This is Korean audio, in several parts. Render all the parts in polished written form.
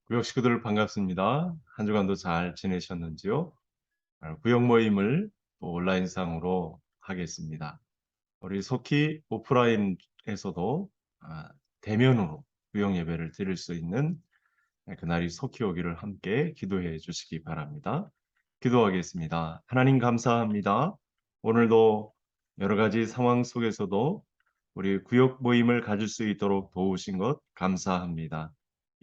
구역 식구들 반갑습니다. 한 주간도 잘 지내셨는지요? 구역 모임을 또 온라인상으로 하겠습니다. 우리 속히 오프라인에서도 대면으로 구역 예배를 드릴 수 있는 그날이 속히 오기를 함께 기도해 주시기 바랍니다. 기도하겠습니다. 하나님 감사합니다. 오늘도 여러 가지 상황 속에서도 우리 구역 모임을 가질 수 있도록 도우신 것 감사합니다.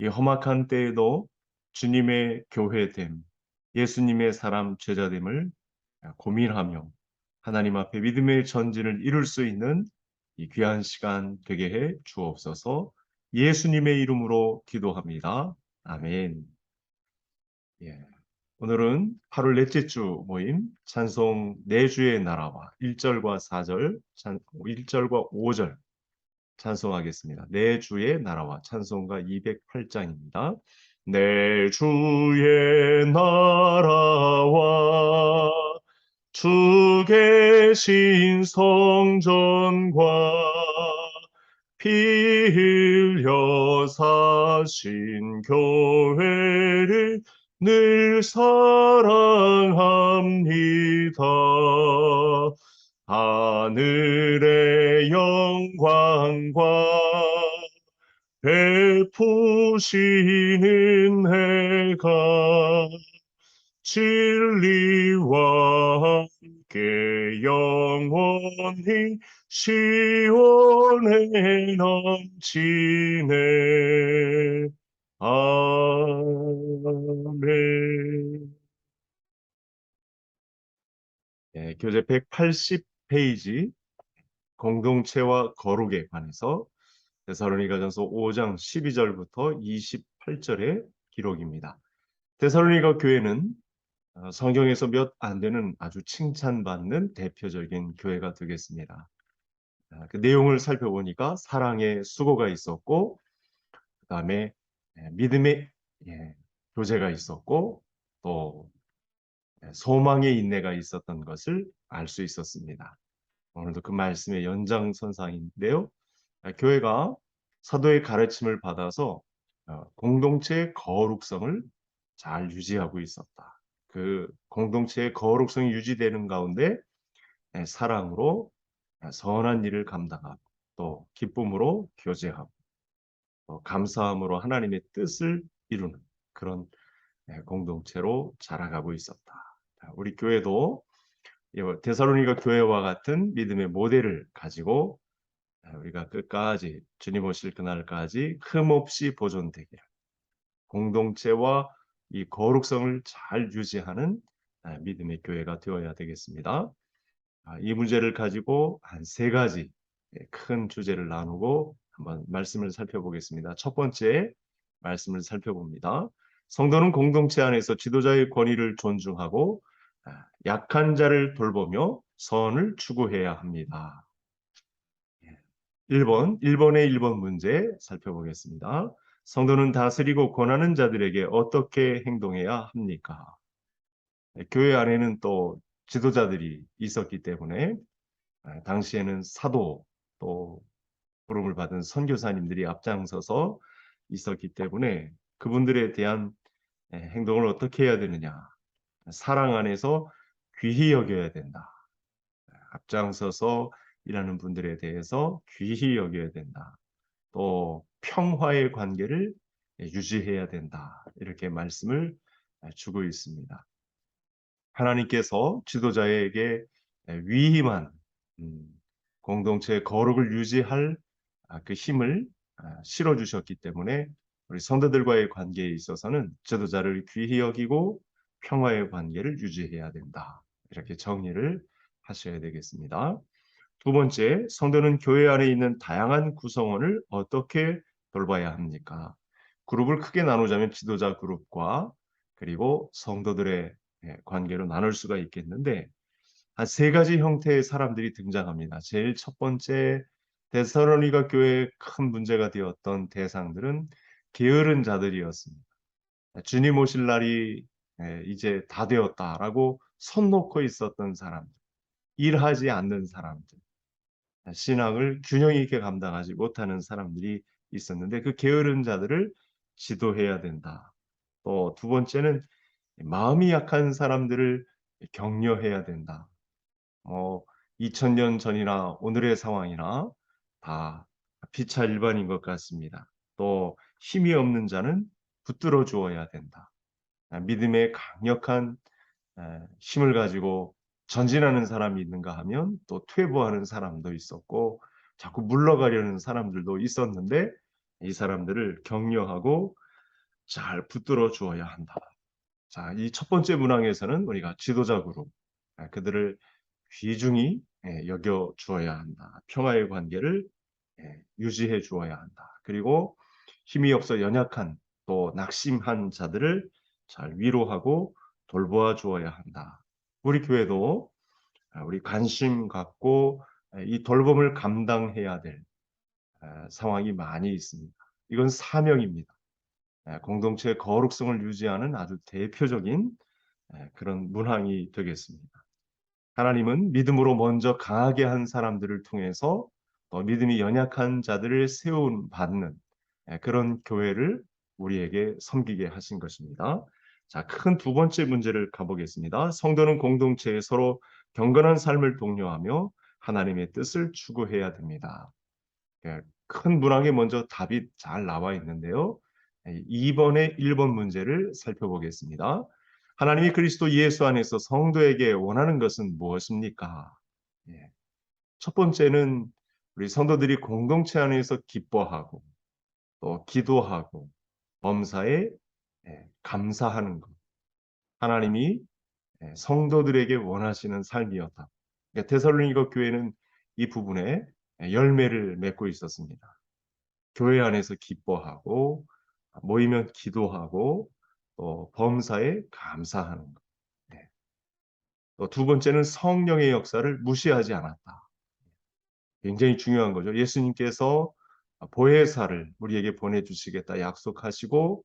이 험악한 때에도 주님의 교회됨, 예수님의 사람 제자됨을 고민하며 하나님 앞에 믿음의 전진을 이룰 수 있는 이 귀한 시간 되게 해 주옵소서. 예수님의 이름으로 기도합니다. 아멘. 예. 오늘은 8월 넷째 주 모임 찬송 내 주의 나라와 1절과 4절, 1절과 5절 찬송하겠습니다. 내 주의 나라와 찬송가 208장입니다. 내 주의 나라와 주 계신 성전과 피 흘려 사신 교회를 늘 사랑합니다. 하늘의 영광과 베푸시는 해가 진리와 함께 영원히 시원해 넘치네. 아멘. 교재 180페이지 공동체와 거룩에 관해서 데살로니가전서 5장 12절부터 28절의 기록입니다. 데살로니가 교회는 성경에서 몇 안 되는 아주 칭찬받는 대표적인 교회가 되겠습니다. 그 내용을 살펴보니까 사랑의 수고가 있었고, 그 다음에 믿음의 교제가 있었고, 또 소망의 인내가 있었던 것을 알 수 있었습니다. 오늘도 그 말씀의 연장선상인데요. 교회가 사도의 가르침을 받아서 공동체의 거룩성을 잘 유지하고 있었다. 그 공동체의 거룩성이 유지되는 가운데 사랑으로 선한 일을 감당하고 또 기쁨으로 교제하고 또 감사함으로 하나님의 뜻을 이루는 그런 공동체로 자라가고 있었다. 우리 교회도 데살로니가 교회와 같은 믿음의 모델을 가지고 우리가 끝까지 주님 오실 그날까지 흠없이 보존되기를 공동체와 이 거룩성을 잘 유지하는 믿음의 교회가 되어야 되겠습니다. 이 문제를 가지고 한 세 가지 큰 주제를 나누고 한번 말씀을 살펴보겠습니다. 첫 번째 말씀을 살펴봅니다. 성도는 공동체 안에서 지도자의 권위를 존중하고 약한 자를 돌보며 선을 추구해야 합니다. 1번의 1번 문제 살펴보겠습니다. 성도는 다스리고 권하는 자들에게 어떻게 행동해야 합니까? 교회 안에는 또 지도자들이 있었기 때문에 당시에는 사도 또 부름을 받은 선교사님들이 앞장서서 있었기 때문에 그분들에 대한 행동을 어떻게 해야 되느냐. 사랑 안에서 귀히 여겨야 된다. 앞장서서 일하는 분들에 대해서 귀히 여겨야 된다. 또 평화의 관계를 유지해야 된다. 이렇게 말씀을 주고 있습니다. 하나님께서 지도자에게 위임한 공동체의 거룩을 유지할 그 힘을 실어 주셨기 때문에 우리 성도들과의 관계에 있어서는 지도자를 귀히 여기고 평화의 관계를 유지해야 된다. 이렇게 정리를 하셔야 되겠습니다. 두 번째, 성도는 교회 안에 있는 다양한 구성원을 어떻게 돌봐야 합니까? 그룹을 크게 나누자면 지도자 그룹과 그리고 성도들의 관계로 나눌 수가 있겠는데 한 세 가지 형태의 사람들이 등장합니다. 제일 첫 번째 데살로니가 교회의 큰 문제가 되었던 대상들은 게으른 자들이었습니다. 주님 오실 날이 이제 다 되었다라고 손 놓고 있었던 사람들, 일하지 않는 사람들, 신앙을 균형 있게 감당하지 못하는 사람들이 있었는데 그 게으른 자들을 지도해야 된다. 또 두 번째는 마음이 약한 사람들을 격려해야 된다. 2000년 전이나 오늘의 상황이나 다 피차일반인 것 같습니다. 또 힘이 없는 자는 붙들어 주어야 된다. 믿음의 강력한 힘을 가지고 전진하는 사람이 있는가 하면 또 퇴보하는 사람도 있었고 자꾸 물러가려는 사람들도 있었는데 이 사람들을 격려하고 잘 붙들어 주어야 한다. 자, 이 첫 번째 문항에서는 우리가 지도자구로 그들을 귀중히 여겨 주어야 한다. 평화의 관계를 유지해 주어야 한다. 그리고 힘이 없어 연약한 또 낙심한 자들을 잘 위로하고 돌보아 주어야 한다. 우리 교회도 우리 관심 갖고 이 돌봄을 감당해야 될 상황이 많이 있습니다. 이건 사명입니다. 공동체의 거룩성을 유지하는 아주 대표적인 그런 문항이 되겠습니다. 하나님은 믿음으로 먼저 강하게 한 사람들을 통해서 믿음이 연약한 자들을 세운 받는 그런 교회를 우리에게 섬기게 하신 것입니다. 자, 큰 두 번째 문제를 가보겠습니다. 성도는 공동체에 서로 경건한 삶을 독려하며 하나님의 뜻을 추구해야 됩니다. 큰 문항에 먼저 답이 잘 나와 있는데요. 2번의 1번 문제를 살펴보겠습니다. 하나님이 그리스도 예수 안에서 성도에게 원하는 것은 무엇입니까? 예. 첫 번째는 우리 성도들이 공동체 안에서 기뻐하고 또 기도하고 범사에 감사하는 것. 하나님이 성도들에게 원하시는 삶이었다. 그러니까 데살로니가 교회는 이 부분에 열매를 맺고 있었습니다. 교회 안에서 기뻐하고 모이면 기도하고 또 범사에 감사하는 것. 네. 또 두 번째는 성령의 역사를 무시하지 않았다. 굉장히 중요한 거죠. 예수님께서 보혜사를 우리에게 보내주시겠다 약속하시고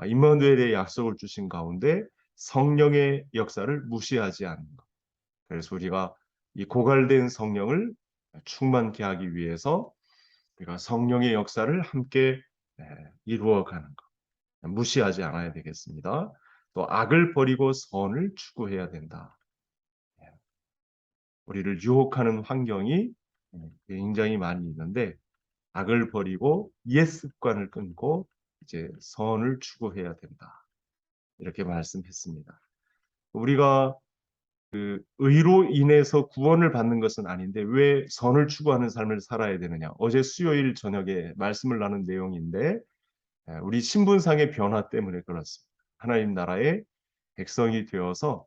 임마누엘의 약속을 주신 가운데 성령의 역사를 무시하지 않는 것. 그래서 우리가 이 고갈된 성령을 충만케 하기 위해서 우리가 성령의 역사를 함께 이루어가는 것. 무시하지 않아야 되겠습니다. 또 악을 버리고 선을 추구해야 된다. 우리를 유혹하는 환경이 굉장히 많이 있는데 악을 버리고 옛 습관을 끊고 이제 선을 추구해야 된다. 이렇게 말씀했습니다. 우리가 그 의로 인해서 구원을 받는 것은 아닌데 왜 선을 추구하는 삶을 살아야 되느냐. 어제 수요일 저녁에 말씀을 나눈 내용인데 우리 신분상의 변화 때문에 그렇습니다. 하나님 나라의 백성이 되어서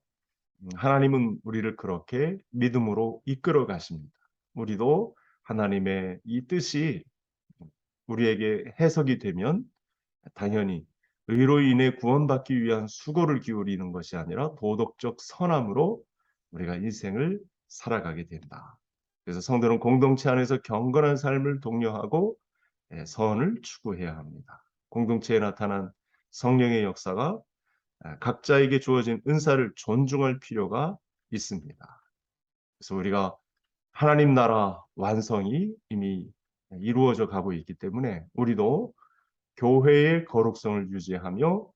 하나님은 우리를 그렇게 믿음으로 이끌어 가십니다. 우리도 하나님의 이 뜻이 우리에게 해석이 되면 당연히 의로 인해 구원받기 위한 수고를 기울이는 것이 아니라 도덕적 선함으로 우리가 인생을 살아가게 된다. 그래서 성도는 공동체 안에서 경건한 삶을 독려하고 선을 추구해야 합니다. 공동체에 나타난 성령의 역사가 각자에게 주어진 은사를 존중할 필요가 있습니다. 그래서 우리가 하나님 나라 완성이 이미 이루어져 가고 있기 때문에 우리도 교회의 거룩성을 유지하며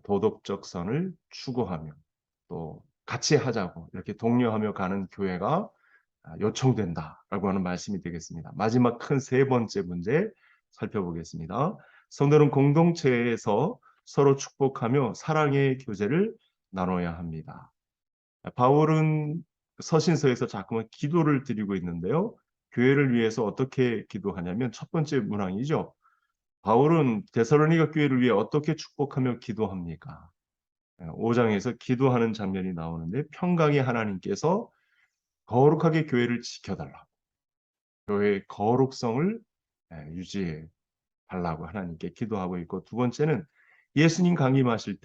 도덕적 선을 추구하며 또 같이 하자고 이렇게 독려하며 가는 교회가 요청된다라고 하는 말씀이 되겠습니다. 마지막 큰 세 번째 문제 살펴보겠습니다. 성도는 공동체에서 서로 축복하며 사랑의 교제를 나눠야 합니다. 바울은 서신서에서 자꾸만 기도를 드리고 있는데요. 교회를 위해서 어떻게 기도하냐면 첫 번째 문항이죠. 바울은 데살로니가 교회를 위해 어떻게 축복하며 기도합니까? 5장에서 기도하는 장면이 나오는데 평강의 하나님께서 거룩하게 교회를 지켜달라고 교회의 거룩성을 유지해 달라고 하나님께 기도하고 있고 두 번째는 예수님 강림하실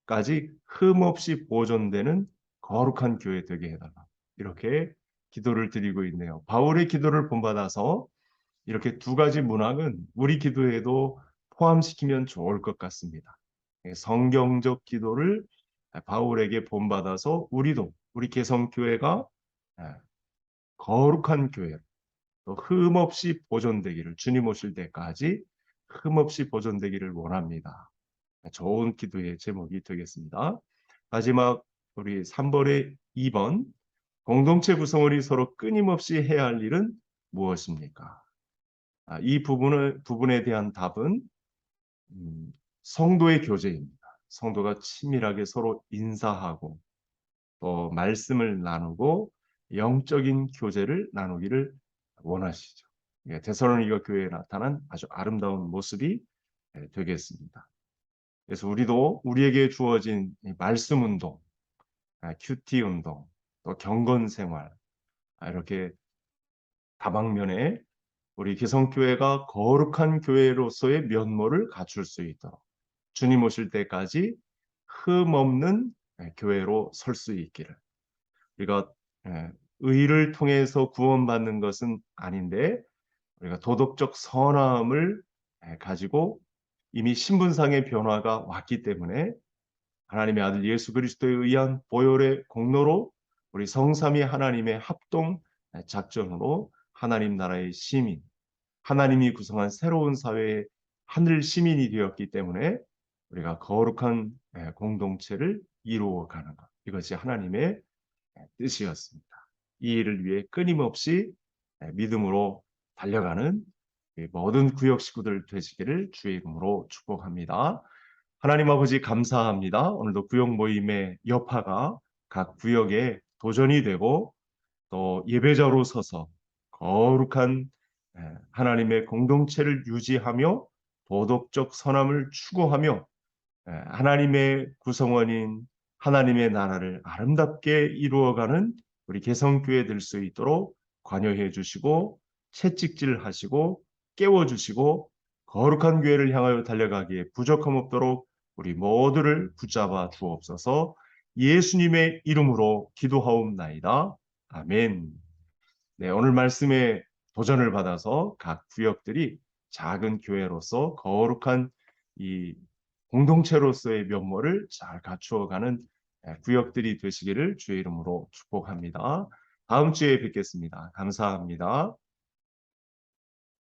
때까지 흠없이 보존되는 거룩한 교회 되게 해달라 이렇게 기도를 드리고 있네요. 바울의 기도를 본받아서 이렇게 두 가지 문항은 우리 기도에도 포함시키면 좋을 것 같습니다. 성경적 기도를 바울에게 본받아서 우리도 우리 개성교회가 거룩한 교회 또 흠없이 보존되기를 주님 오실 때까지 흠없이 보존되기를 원합니다. 좋은 기도의 제목이 되겠습니다. 마지막 우리 3번의 2번, 공동체 구성원이 서로 끊임없이 해야 할 일은 무엇입니까? 이 부분에 대한 답은 성도의 교제입니다. 성도가 친밀하게 서로 인사하고 또 말씀을 나누고 영적인 교제를 나누기를 원하시죠. 데살로니가 교회에 나타난 아주 아름다운 모습이 되겠습니다. 그래서 우리도 우리에게 주어진 말씀 운동, 큐티 운동, 또 경건 생활, 이렇게 다방면에 우리 기성교회가 거룩한 교회로서의 면모를 갖출 수 있도록 주님 오실 때까지 흠없는 교회로 설 수 있기를. 우리가 의를 통해서 구원받는 것은 아닌데 우리가 도덕적 선함을 가지고 이미 신분상의 변화가 왔기 때문에 하나님의 아들 예수 그리스도에 의한 보혈의 공로로 우리 성삼위 하나님의 합동 작전으로 하나님 나라의 시민, 하나님이 구성한 새로운 사회의 하늘 시민이 되었기 때문에 우리가 거룩한 공동체를 이루어가는 것. 이것이 하나님의 뜻이었습니다. 이 일을 위해 끊임없이 믿음으로 달려가는 모든 구역 식구들 되시기를 주의 이름으로 축복합니다. 하나님 아버지 감사합니다. 오늘도 구역 모임의 여파가 각 구역에 도전이 되고 또 예배자로 서서 거룩한 하나님의 공동체를 유지하며 도덕적 선함을 추구하며 하나님의 구성원인 하나님의 나라를 아름답게 이루어가는 우리 개성교회 될 수 있도록 관여해 주시고 채찍질하시고 깨워주시고 거룩한 교회를 향하여 달려가기에 부족함 없도록 우리 모두를 붙잡아 주옵소서. 예수님의 이름으로 기도하옵나이다. 아멘. 네, 오늘 말씀에 도전을 받아서 각 구역들이 작은 교회로서 거룩한 이 공동체로서의 면모를 잘 갖추어가는 구역들이 되시기를 주의 이름으로 축복합니다. 다음 주에 뵙겠습니다. 감사합니다.